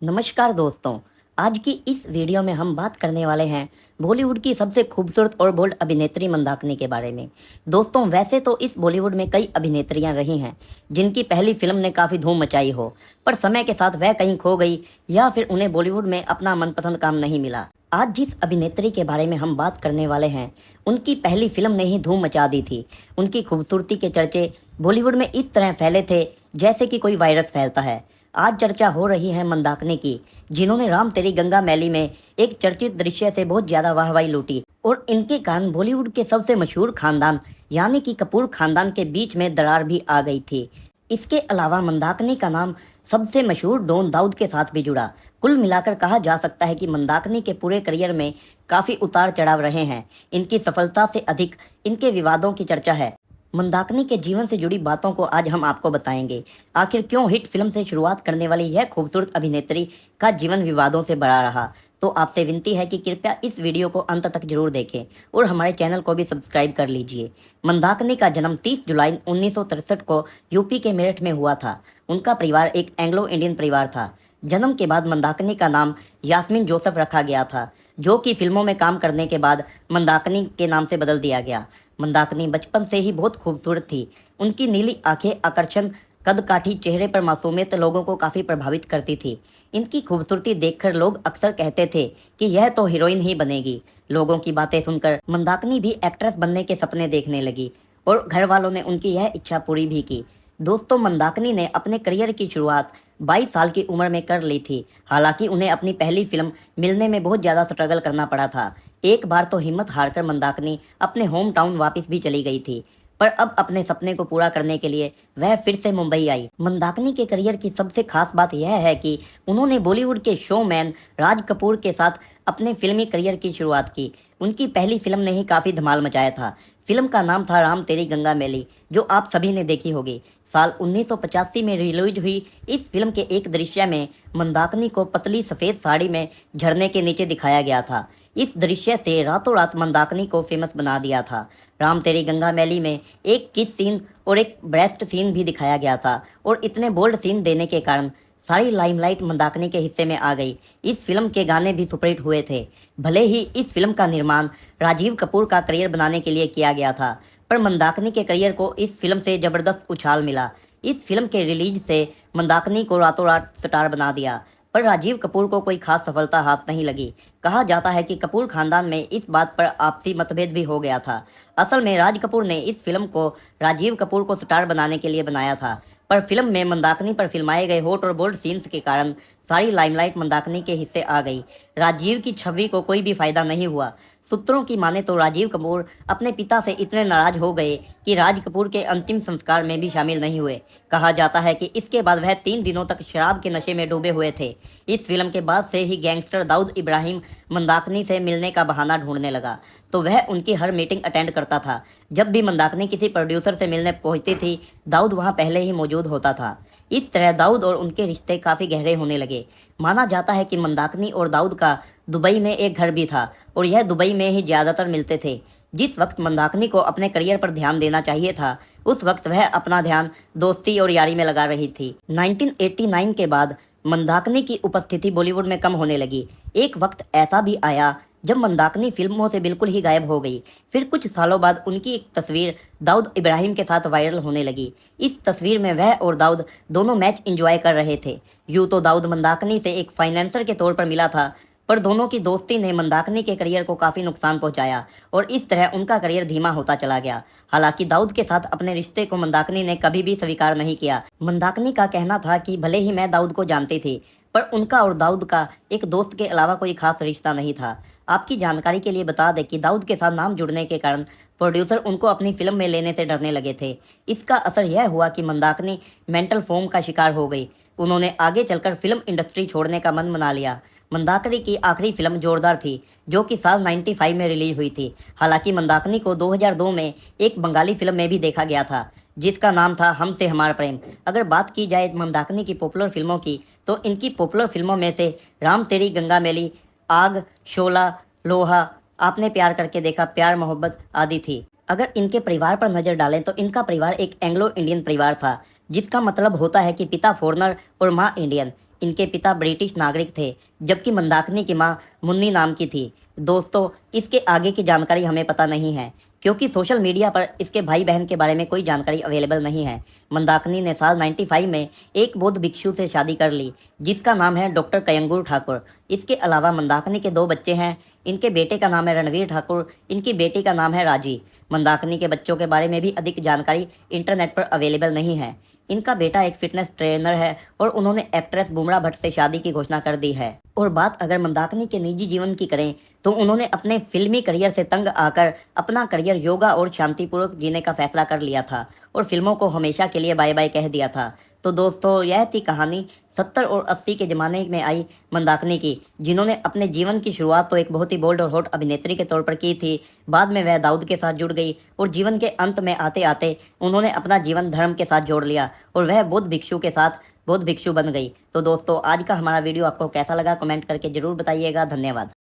नमस्कार दोस्तों। आज की इस वीडियो में हम बात करने वाले हैं बॉलीवुड की सबसे खूबसूरत और बोल्ड अभिनेत्री मंदाकिनी के बारे में। दोस्तों, वैसे तो इस बॉलीवुड में कई अभिनेत्रियां रही हैं जिनकी पहली फिल्म ने काफ़ी धूम मचाई हो, पर समय के साथ वह कहीं खो गई या फिर उन्हें बॉलीवुड में अपना मनपसंद काम नहीं मिला। आज जिस अभिनेत्री के बारे में हम बात करने वाले हैं, उनकी पहली फिल्म ने ही धूम मचा दी थी। उनकी खूबसूरती के चर्चे बॉलीवुड में इस तरह फैले थे जैसे कि कोई वायरस फैलता है। आज चर्चा हो रही है मंदाकिनी की, जिन्होंने राम तेरी गंगा मैली में एक चर्चित दृश्य से बहुत ज्यादा वाहवाही लूटी और इनके कारण बॉलीवुड के सबसे मशहूर खानदान यानी कि कपूर खानदान के बीच में दरार भी आ गई थी। इसके अलावा मंदाकिनी का नाम सबसे मशहूर डॉन दाऊद के साथ भी जुड़ा। कुल मिलाकर कहा जा सकता है कि मंदाकिनी के पूरे करियर में काफी उतार चढ़ाव रहे हैं। इनकी सफलता से अधिक इनके विवादों की चर्चा है। मंदाकिनी के जीवन से जुड़ी बातों को आज हम आपको बताएंगे। आखिर क्यों हिट फिल्म से शुरुआत करने वाली यह खूबसूरत अभिनेत्री का जीवन विवादों से भरा रहा। तो आपसे विनती है कि कृपया इस वीडियो को अंत तक जरूर देखें और हमारे चैनल को भी सब्सक्राइब कर लीजिए। मंदाकिनी का जन्म 30 जुलाई 1963 को यूपी के मेरठ में हुआ था। उनका परिवार एक एंग्लो इंडियन परिवार था। जन्म के बाद मंदाकिनी का नाम यास्मीन जोसेफ रखा गया था, जो कि फिल्मों में काम करने के बाद मंदाकिनी के नाम से बदल दिया गया। मंदाकिनी बचपन से ही बहुत खूबसूरत थी। उनकी नीली आंखें, आकर्षण, कद-काठी चेहरे पर मासूमियत लोगों को काफ़ी प्रभावित करती थी। इनकी खूबसूरती देखकर लोग अक्सर कहते थे कि यह तो हीरोइन ही बनेगी। लोगों की बातें सुनकर मंदाकिनी भी एक्ट्रेस बनने के सपने देखने लगी और घर वालों ने उनकी यह इच्छा पूरी भी की। दोस्तों, मंदाकिनी ने अपने करियर की शुरुआत 22 साल की उम्र में कर ली थी। हालांकि उन्हें अपनी पहली फिल्म मिलने में बहुत ज़्यादा स्ट्रगल करना पड़ा था। एक बार तो हिम्मत हारकर मंदाकिनी अपने होम टाउन वापस भी चली गई थी, पर अब अपने सपने को पूरा करने के लिए वह फिर से मुंबई आई। मंदाकिनी के करियर की सबसे खास बात यह है कि उन्होंने बॉलीवुड के शोमैन राज कपूर के साथ अपने फिल्मी करियर की शुरुआत की। उनकी पहली फिल्म ने ही काफ़ी धमाल मचाया था। फिल्म का नाम था राम तेरी गंगा मैली, जो आप सभी ने देखी होगी। साल 1985 में रिलीज हुई इस फिल्म के एक दृश्य में मंदाकिनी को पतली सफ़ेद साड़ी में झरने के नीचे दिखाया गया था। इस दृश्य से रातों रात मंदाकिनी को फेमस बना दिया था। राम तेरी गंगा मैली में एक किस सीन और एक ब्रेस्ट सीन भी दिखाया गया था और इतने बोल्ड सीन देने के कारण सारी लाइमलाइट मंदाकिनी के हिस्से में आ गई। इस फिल्म के गाने भी सुपरहिट हुए थे। भले ही इस फिल्म का निर्माण राजीव कपूर का करियर बनाने के लिए किया गया था, पर मंदाकिनी के करियर को इस फिल्म से जबरदस्त उछाल मिला। इस फिल्म के रिलीज से मंदाकिनी को रातों रात स्टार बना दिया, पर राजीव कपूर को कोई खास सफलता हाथ नहीं लगी। कहा जाता है कि कपूर खानदान में इस बात पर आपसी मतभेद भी हो गया था। असल में राज कपूर ने इस फिल्म को राजीव कपूर को स्टार बनाने के लिए बनाया था, पर फिल्म में मंदाकिनी पर फिल्माए गए हॉट और बोल्ड सीन्स के कारण सारी लाइमलाइट मंदाकिनी के हिस्से आ गई। राजीव की छवि को कोई भी फायदा नहीं हुआ। सूत्रों की माने तो राजीव कपूर अपने पिता से इतने नाराज हो गए कि राज कपूर के अंतिम संस्कार में भी शामिल नहीं हुए। कहा जाता है कि इसके बाद वह 3 दिनों तक शराब के नशे में डूबे हुए थे। इस फिल्म के बाद से ही गैंगस्टर दाऊद इब्राहिम मंदाकिनी से मिलने का बहाना ढूंढने लगा, तो वह उनकी हर मीटिंग अटेंड करता था। जब भी मंदाकिनी किसी प्रोड्यूसर से मिलने पहुंचती थी, दाऊद वहां पहले ही मौजूद होता था। इस तरह दाऊद और उनके रिश्ते काफ़ी गहरे होने लगे। माना जाता है कि मंदाकिनी और दाऊद का दुबई में एक घर भी था और यह दुबई में ही ज़्यादातर मिलते थे। जिस वक्त मंदाकिनी को अपने करियर पर ध्यान देना चाहिए था, उस वक्त वह अपना ध्यान दोस्ती और यारी में लगा रही थी। 1989 के बाद मंदाकिनी की उपस्थिति बॉलीवुड में कम होने लगी। एक वक्त ऐसा भी आया जब मंदाकिनी फिल्मों से बिल्कुल ही गायब हो गई। फिर कुछ सालों बाद उनकी एक तस्वीर दाऊद इब्राहिम के साथ वायरल होने लगी। इस तस्वीर में वह और दाऊद दोनों मैच एंजॉय कर रहे थे। यूँ तो दाऊद मंदाकिनी से एक फाइनेंसर के तौर पर मिला था, पर दोनों की दोस्ती ने मंदाकिनी के करियर को काफ़ी नुकसान पहुंचाया और इस तरह उनका करियर धीमा होता चला गया। हालांकि दाऊद के साथ अपने रिश्ते को मंदाकिनी ने कभी भी स्वीकार नहीं किया। मंदाकिनी का कहना था कि भले ही मैं दाऊद को जानती थी, पर उनका और दाऊद का एक दोस्त के अलावा कोई खास रिश्ता नहीं था। आपकी जानकारी के लिए बता दें कि दाऊद के साथ नाम जुड़ने के कारण प्रोड्यूसर उनको अपनी फिल्म में लेने से डरने लगे थे। इसका असर यह हुआ कि मंदाकिनी मेंटल फोम का शिकार हो गई। उन्होंने आगे चलकर फिल्म इंडस्ट्री छोड़ने का मन बना लिया। मंदाकिनी की आखिरी फिल्म जोरदार थी, जो कि साल 95 में रिलीज हुई थी। हालांकि मंदाकिनी को 2002 में एक बंगाली फिल्म में भी देखा गया था, जिसका नाम था हमसे हमारा प्रेम। अगर बात की जाए मंदाकिनी की पॉपुलर फिल्मों की, तो इनकी पॉपुलर फिल्मों में से राम तेरी गंगा मैली, आग, शोला, लोहा, आपने प्यार करके देखा, प्यार मोहब्बत आदि थी। अगर इनके परिवार पर नज़र डालें तो इनका परिवार एक एंग्लो इंडियन परिवार था, जिसका मतलब होता है कि पिता फॉरेनर और माँ इंडियन। इनके पिता ब्रिटिश नागरिक थे, जबकि मंदाकिनी की मां मुन्नी नाम की थी। दोस्तों, इसके आगे की जानकारी हमें पता नहीं है, क्योंकि सोशल मीडिया पर इसके भाई बहन के बारे में कोई जानकारी अवेलेबल नहीं है। मंदाकिनी ने साल 95 में एक बौद्ध भिक्षु से शादी कर ली, जिसका नाम है डॉक्टर कयंगुर ठाकुर। इसके अलावा मंदाकिनी के 2 बच्चे हैं। इनके बेटे का नाम है रणवीर ठाकुर, इनकी बेटी का नाम है राजी। मंदाकिनी के बच्चों के बारे में भी अधिक जानकारी इंटरनेट पर अवेलेबल नहीं है। इनका बेटा एक फिटनेस ट्रेनर है और उन्होंने एक्ट्रेस बुमरा भट्ट से शादी की घोषणा कर दी है। और बात अगर मंदाकिनी के निजी जीवन की करें तो उन्होंने अपने फिल्मी करियर से तंग आकर अपना करियर योगा और शांतिपूर्वक जीने का फैसला कर लिया था और फिल्मों को हमेशा के लिए बाय बाय कह दिया था। तो दोस्तों, यह थी कहानी 70 और 80 के ज़माने में आई मंदाकिनी की, जिन्होंने अपने जीवन की शुरुआत तो एक बहुत ही बोल्ड और हॉट अभिनेत्री के तौर पर की थी। बाद में वह दाऊद के साथ जुड़ गई और जीवन के अंत में आते आते उन्होंने अपना जीवन धर्म के साथ जोड़ लिया और वह बौद्ध भिक्षु के साथ बौद्ध भिक्षु बन गई। तो दोस्तों, आज का हमारा वीडियो आपको कैसा लगा कमेंट करके ज़रूर बताइएगा। धन्यवाद।